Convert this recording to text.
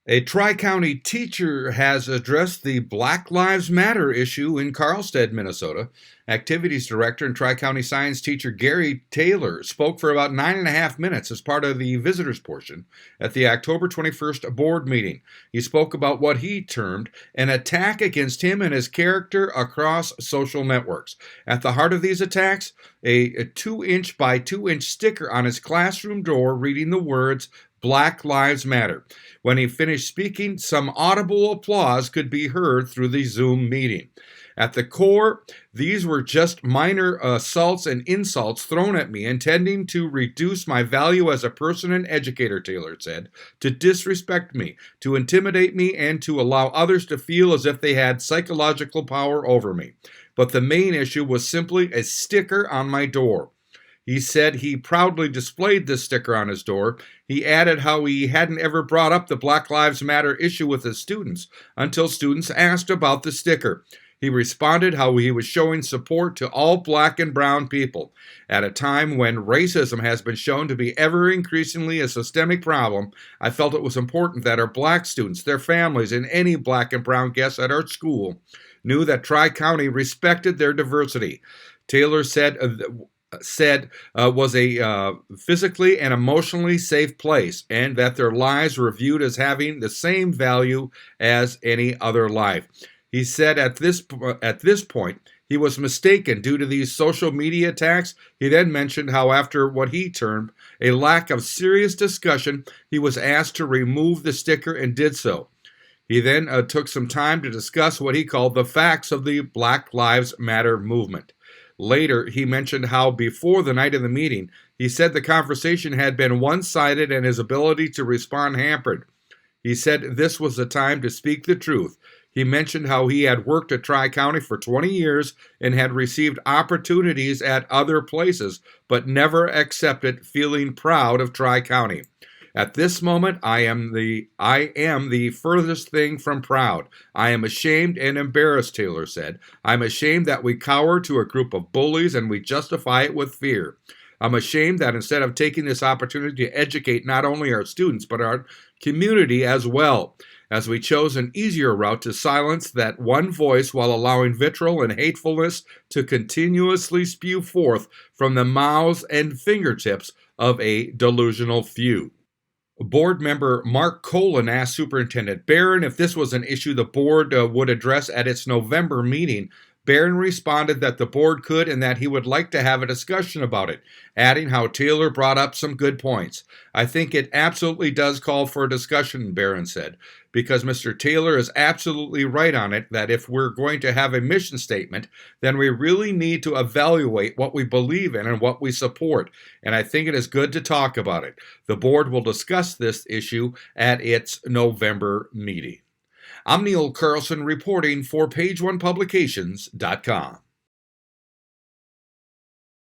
A Tri-County teacher has addressed the Black Lives Matter issue in Karlstad, Minnesota. Activities Director and Tri-County Science teacher Gary Taylor spoke for about 9.5 minutes as part of the visitors portion at the October 21st board meeting. He spoke about what he termed an attack against him and his character across social networks. At the heart of these attacks, a 2-inch by 2-inch sticker on his classroom door reading the words, Black Lives Matter. When he finished speaking, some audible applause could be heard through the Zoom meeting. At the core, these were just minor assaults and insults thrown at me, intending to reduce my value as a person and educator, Taylor said, to disrespect me, to intimidate me, and to allow others to feel as if they had psychological power over me. But the main issue was simply a sticker on my door. He said he proudly displayed this sticker on his door. He added how he hadn't ever brought up the Black Lives Matter issue with his students until students asked about the sticker. He responded how he was showing support to all black and brown people. At a time when racism has been shown to be ever increasingly a systemic problem, I felt it was important that our black students, their families, and any black and brown guests at our school knew that Tri-County respected their diversity. Taylor said was a physically and emotionally safe place, and that their lives were viewed as having the same value as any other life. He said at this point he was mistaken due to these social media attacks. He then mentioned how after what he termed a lack of serious discussion, he was asked to remove the sticker and did so. He then took some time to discuss what he called the facts of the Black Lives Matter movement. Later, he mentioned how before the night of the meeting, he said the conversation had been one-sided and his ability to respond hampered. He said this was the time to speak the truth. He mentioned how he had worked at Tri-County for 20 years and had received opportunities at other places, but never accepted feeling proud of Tri-County. At this moment, I am the furthest thing from proud. I am ashamed and embarrassed, Taylor said. I'm ashamed that we cower to a group of bullies and we justify it with fear. I'm ashamed that instead of taking this opportunity to educate not only our students, but our community as well, as we chose an easier route to silence that one voice while allowing vitriol and hatefulness to continuously spew forth from the mouths and fingertips of a delusional few. Board member Mark Colin asked Superintendent Barron if this was an issue the board would address at its November meeting. Barron responded that the board could and that he would like to have a discussion about it, adding how Taylor brought up some good points. I think it absolutely does call for a discussion, Barron said, because Mr. Taylor is absolutely right on it that if we're going to have a mission statement, then we really need to evaluate what we believe in and what we support, and I think it is good to talk about it. The board will discuss this issue at its November meeting. I'm Neil Carlson reporting for PageOnePublications.com.